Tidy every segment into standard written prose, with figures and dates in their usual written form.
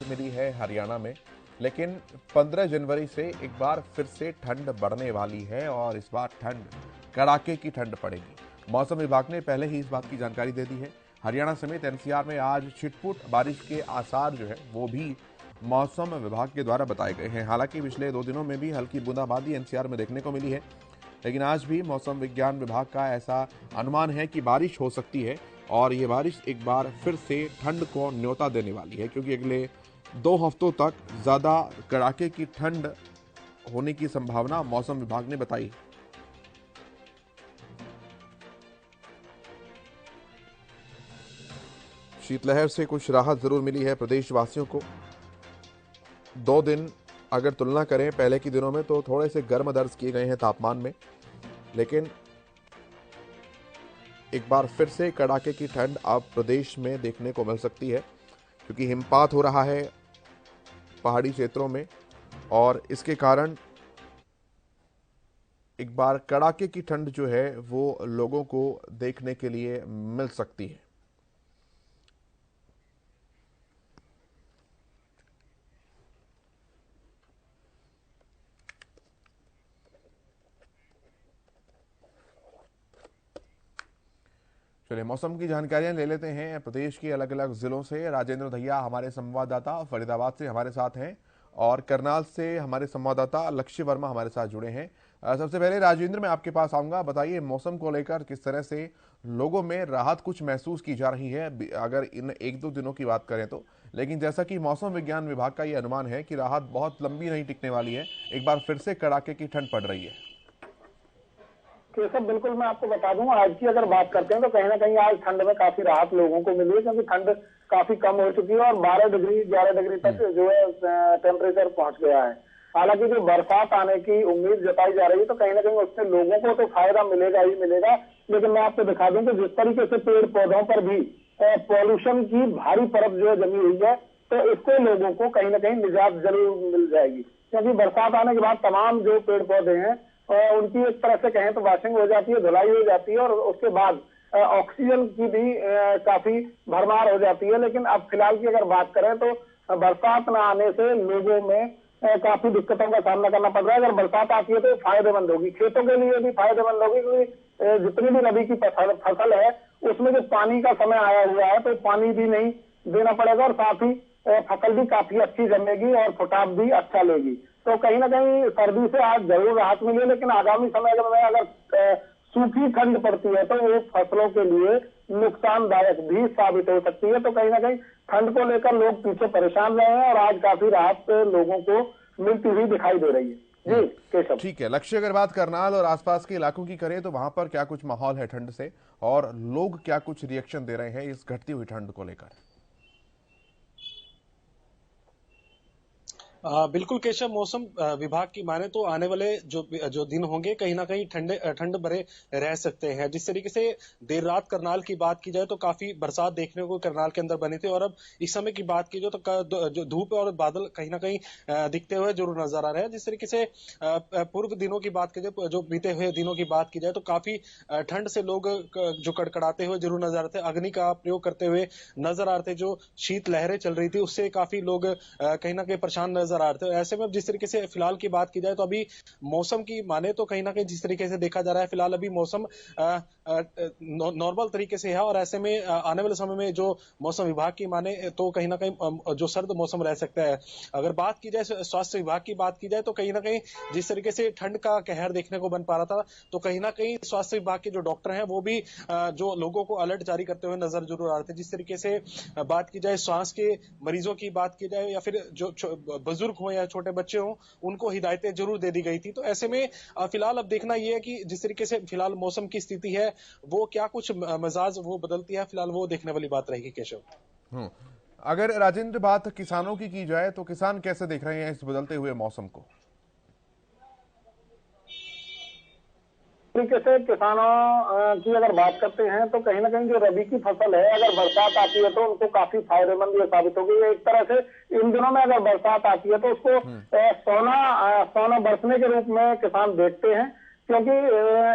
मिली है हरियाणा में, लेकिन 15 जनवरी से एक बार फिर से ठंड बढ़ने वाली है और इस बार ठंड कड़ाके की ठंड पड़ेगी। मौसम विभाग ने पहले ही इस बात की जानकारी दे दी है। हरियाणा समेत एनसीआर में आज छिटपुट बारिश के आसार जो है वो भी मौसम विभाग के द्वारा बताए गए हैं। हालांकि पिछले 2 दिनों में भी हल्की बूंदाबांदी एनसीआर में देखने को मिली है, लेकिन आज भी मौसम विज्ञान विभाग का ऐसा अनुमान है कि बारिश हो सकती है और ये बारिश एक बार फिर से ठंड को न्योता देने वाली है, क्योंकि अगले 2 हफ्तों तक ज्यादा कड़ाके की ठंड होने की संभावना मौसम विभाग ने बताई। शीतलहर से कुछ राहत जरूर मिली है प्रदेशवासियों को। 2 दिन अगर तुलना करें पहले के दिनों में तो थोड़े से गर्म दर्ज किए गए हैं तापमान में, लेकिन एक बार फिर से कड़ाके की ठंड अब प्रदेश में देखने को मिल सकती है, क्योंकि हिमपात हो रहा है पहाड़ी क्षेत्रों में और इसके कारण एक बार कड़ाके की ठंड जो है वो लोगों को देखने के लिए मिल सकती है। चलिए मौसम की जानकारियां ले लेते हैं प्रदेश के अलग अलग जिलों से। राजेंद्र दहिया हमारे संवाददाता फरीदाबाद से हमारे साथ हैं और करनाल से हमारे संवाददाता लक्ष्य वर्मा हमारे साथ जुड़े हैं। सबसे पहले राजेंद्र, मैं आपके पास आऊंगा। बताइए मौसम को लेकर किस तरह से लोगों में राहत कुछ महसूस की जा रही है अगर इन 1-2 दिनों की बात करें तो, लेकिन जैसा कि मौसम विज्ञान विभाग का यह अनुमान है कि राहत बहुत लंबी नहीं टिकने वाली है, एक बार फिर से कड़ाके की ठंड पड़ रही है। केशव, बिल्कुल मैं आपको बता दूं, आज की अगर बात करते हैं तो कहीं ना कहीं आज ठंड में काफी राहत लोगों को मिली है, क्योंकि ठंड काफी कम हो चुकी है और 12 डिग्री 11 डिग्री तक जो है टेम्परेचर पहुंच गया है। हालांकि जो बरसात आने की उम्मीद जताई जा रही है तो कहीं ना कहीं उससे लोगों को तो फायदा मिलेगा ही मिलेगा, लेकिन मैं आपको दिखा दूं कि जिस तरीके से पेड़ पौधों पर भी पॉल्यूशन की भारी परत जो है जमी हुई है, तो इससे लोगों को कहीं ना कहीं निजात जरूर मिल जाएगी, क्योंकि बरसात आने के बाद तमाम जो पेड़ पौधे हैं उनकी एक तरह से कहें तो वॉशिंग हो जाती है, धुलाई हो जाती है और उसके बाद ऑक्सीजन की भी काफी भरमार हो जाती है। लेकिन अब फिलहाल की अगर बात करें तो बरसात न आने से लोगों में काफी दिक्कतों का सामना करना पड़ रहा है। अगर बरसात आती है तो फायदेमंद होगी, खेतों के लिए भी फायदेमंद होगी, क्योंकि जितनी भी रबी की फसल है उसमें जो पानी का समय आया हुआ है तो पानी भी नहीं देना पड़ेगा और साथ ही फसल भी काफी अच्छी जमेगी और फुटाव भी अच्छा लेगी। तो कहीं ना कहीं सर्दी से आज जरूर राहत मिली, लेकिन आगामी समय में अगर सूखी ठंड पड़ती है तो वो फसलों के लिए नुकसानदायक भी साबित हो सकती है। तो कहीं ना कहीं ठंड को लेकर लोग पीछे परेशान रहे हैं और आज काफी राहत लोगों को मिलती हुई दिखाई दे रही है। जी केशव। ठीक है लक्ष्य, अगर बात करनाल और आसपास के इलाकों की करें तो वहां पर क्या कुछ माहौल है ठंड से और लोग क्या कुछ रिएक्शन दे रहे हैं इस घटती हुई ठंड को लेकर? बिल्कुल केशव, मौसम विभाग की माने तो आने वाले जो दिन होंगे कहीं ना कहीं ठंड भरे रह सकते हैं। जिस तरीके से देर रात करनाल की बात की जाए तो काफी बरसात देखने को करनाल के अंदर बनी थी और अब इस समय की बात की जाए तो जो धूप और बादल कहीं ना कहीं दिखते हुए जरूर नजर आ रहे हैं। जिस तरीके से पूर्व दिनों की बात की जाए, जो बीते हुए दिनों की बात की जाए तो काफी ठंड से लोग जो कड़कड़ाते हुए जरूर नजर आ रहे थे, अग्नि का प्रयोग करते हुए नजर आ रहे थे, जो शीत लहरें चल रही थी उससे काफी लोग कहीं ना कहीं परेशान नजर आ रहे थे। ऐसे में जिस तरीके से फिलहाल की बात की जाए तो अभी मौसम की माने तो कहीं ना कहीं जिस तरीके से देखा जा रहा है फिलहाल अभी मौसम नॉर्मल तरीके से है और ऐसे में आने वाले समय में जो मौसम विभाग की माने तो कहीं ना कहीं जो सर्द मौसम रह सकता है। अगर बात की जाए स्वास्थ्य विभाग की बात की जाए तो कहीं ना कहीं जिस तरीके से ठंड का कहर देखने को बन पा रहा था तो कहीं ना कहीं स्वास्थ्य विभाग के जो डॉक्टर हैं वो भी जो लोगों को अलर्ट जारी करते हुए नजर जरूर आ रहे थे। जिस तरीके से बात की जाए श्वास के मरीजों की बात की जाए या फिर जो बुजुर्ग हो या छोटे बच्चे हो उनको हिदायतें जरूर दे दी गई थी। तो ऐसे में फिलहाल अब देखना यह है कि जिस तरीके से फिलहाल मौसम की स्थिति है वो क्या कुछ मिजाज वो बदलती है, फिलहाल वो देखने वाली बात रहेगी केशव। अगर राजेंद्र बात किसानों की जाए तो किसान कैसे देख रहे हैं इस बदलते हुए मौसम को? तरीके से किसानों की अगर बात करते हैं तो कहीं ना कहीं जो रबी की फसल है अगर बरसात आती है तो उनको काफी फायदेमंद ये साबित होगी। एक तरह से इन दिनों में अगर बरसात आती है तो उसको सोना बरसने के रूप में किसान देखते हैं, क्योंकि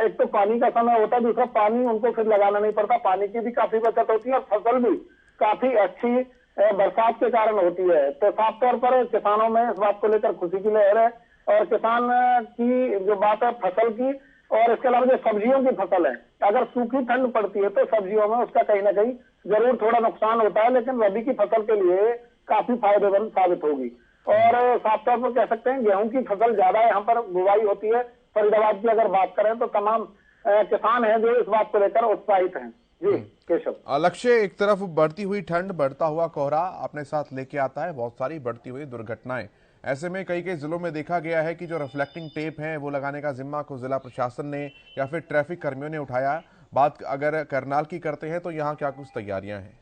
एक तो पानी का समय होता है, दूसरा पानी उनको फिर लगाना नहीं पड़ता, पानी की भी काफी बचत होती है और फसल भी काफी अच्छी बरसात के कारण होती है। तो साफ तौर पर किसानों में इस बात को लेकर खुशी की लहर है। और किसान की जो बात है फसल की, और इसके अलावा जो सब्जियों की फसल है, अगर सूखी ठंड पड़ती है तो सब्जियों में उसका कहीं ना कहीं जरूर थोड़ा नुकसान होता है, लेकिन रबी की फसल के लिए काफी फायदेमंद साबित होगी। और साफ तौर पर कह सकते हैं गेहूं की फसल ज्यादा यहाँ पर बुवाई होती है। फरीदाबाद की अगर बात करें तो तमाम किसान हैं जो इस बात को लेकर उत्साहित हैं। जी केशव। लक्ष्य, एक तरफ बढ़ती हुई ठंड, बढ़ता हुआ कोहरा अपने साथ लेके आता है बहुत सारी बढ़ती हुई दुर्घटनाएं। ऐसे में कई जिलों में देखा गया है कि जो रिफ्लेक्टिंग टेप है वो लगाने का जिम्मा को जिला प्रशासन ने या फिर ट्रैफिक कर्मियों ने उठाया। बात अगर करनाल की करते हैं तो यहाँ क्या कुछ तैयारियां हैं?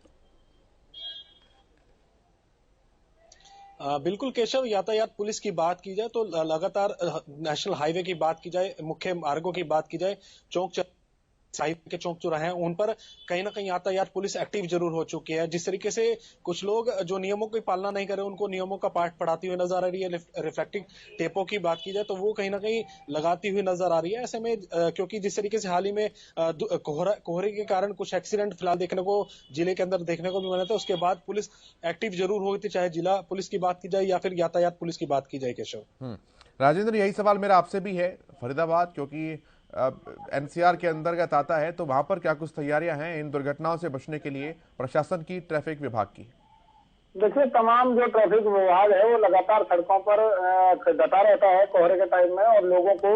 बिल्कुल केशव, यातायात पुलिस की बात की जाए तो लगातार नेशनल हाईवे की बात की जाए, मुख्य मार्गों की बात की जाए, चौक हाईवे के चौक चौराहे हैं, उन पर कहीं ना कहीं यातायात पुलिस एक्टिव जरूर हो चुकी है। जिस तरीके से कुछ लोग जो नियमों की पालना नहीं कर रहे, उनको नियमों का पाठ पढ़ाती हुई नजर आ रही है। रिफ्लेक्टिंग टेपों की बात की जाए तो वो कहीं ना कहीं लगाती हुई नजर आ रही है। ऐसे में क्योंकि जिस तरीके से हाल ही में कोहरे के कारण कुछ एक्सीडेंट फिलहाल देखने को जिले के अंदर देखने को भी मिला था, उसके बाद पुलिस एक्टिव जरूर होती, चाहे जिला पुलिस की बात की जाए या फिर यातायात पुलिस की बात की जाए। केशव। राजेंद्र, यही सवाल मेरा आपसे भी है। फरीदाबाद क्योंकि एनसीआर के अंतर्गत आता है, तो वहां पर क्या कुछ तैयारियां हैं इन दुर्घटनाओं से बचने के लिए प्रशासन की, ट्रैफिक विभाग की? देखिए, तमाम जो ट्रैफिक विभाग है वो लगातार सड़कों पर डटा रहता है कोहरे के टाइम में, और लोगों को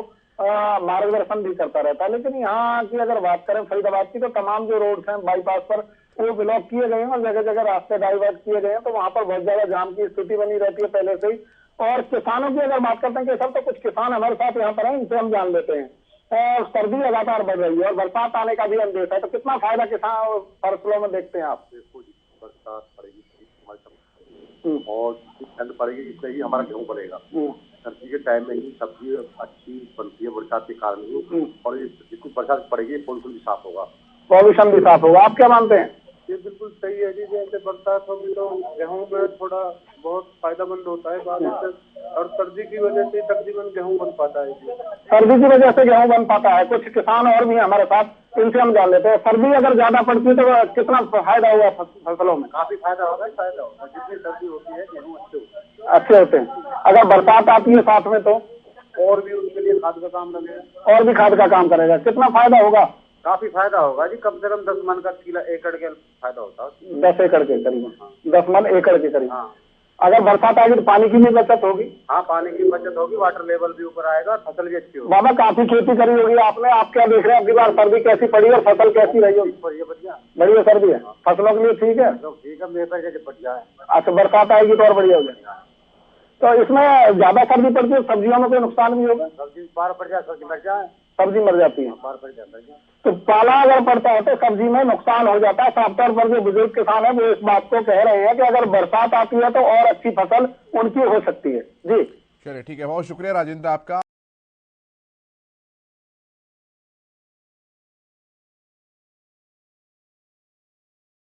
मार्गदर्शन भी करता रहता है। लेकिन यहाँ की अगर बात करें फरीदाबाद की, तो तमाम जो रोड्स हैं बाईपास पर वो ब्लॉक किए गए हैं और जगह जगह रास्ते डाइवर्ट किए गए हैं। तो वहां पर बहुत ज्यादा जाम की स्थिति बनी रहती है पहले से ही। और किसानों की अगर बात करते हैं कि सब, तो कुछ किसान हमारे साथ यहाँ पर हैं, इनसे हम जान लेते हैं। सर्दी लगातार बढ़ रही है और बरसात आने का भी अंदेशा है, तो कितना फायदा किसान फसलों में देखते हैं आप? देखो जी, बरसात पड़ेगी और ठंड पड़ेगी, इससे ही हमारा गेहूं बढ़ेगा। सर्दी के टाइम में ही सब्जी अच्छी बनती है बरसात के कारण ही, और जितनी बरसात पड़ेगी पॉल्यूशन भी साफ होगा। पॉल्यूशन भी साफ होगा, आप क्या मानते हैं? ये बिल्कुल सही है जी। जैसे बरसात होगी तो गेहूं में थोड़ा बहुत फायदेमंद होता है बारिश, और सर्दी की वजह से तकरीबन गेहूं बन पाता है जी। सर्दी की वजह से गेहूं बन पाता है। कुछ किसान और भी हैं हमारे साथ, इनसे हम जान लेते हैं। सर्दी अगर ज्यादा पड़ती है तो कितना फायदा हुआ फसलों में? काफी फायदा होगा, फायदा होगा। जितनी सर्दी होती है गेहूं अच्छे होते हैं। अगर बरसात आती है साथ में तो और भी उनके लिए खाद का काम लगेगा, और भी खाद का काम करेगा। कितना फायदा होगा? काफी फायदा होगा जी। कम से कम 10 मन का एकड़ के फायदा होता है। 10 एकड़ के करीब, 10 मन एकड़ के करीब। हाँ। अगर बरसात आएगी तो पानी की भी बचत होगी। हाँ, पानी की बचत होगी, वाटर लेवल भी ऊपर आएगा, फसल भी अच्छी होगी। बाबा, काफी खेती करी होगी आपने, आप क्या देख रहे हैं? अगली बार सर्दी कैसी पड़ी और फसल कैसी रही होगी? बढ़िया बढ़िया सर्दी है, फसलों के लिए ठीक है। ठीक है, मेरे पैसे बढ़िया है। अच्छा, बरसात आएगी तो और बढ़िया हो जाएगा। तो इसमें ज्यादा सर्दी पड़ती है, सब्जियों में कोई नुकसान भी होगा? सब्जी बार पड़ जाए, सब्जी मर जाए, सब्जी मर जाती है। बार पड़ जाए। तो पाला अगर पड़ता है तो सब्जी में नुकसान हो जाता है। साफ तौर पर जो बुजुर्ग किसान है वो इस बात को कह रहे हैं कि अगर बरसात आती है तो और अच्छी फसल उनकी हो सकती है। जी चलिए, ठीक है, बहुत शुक्रिया राजेंद्र आपका।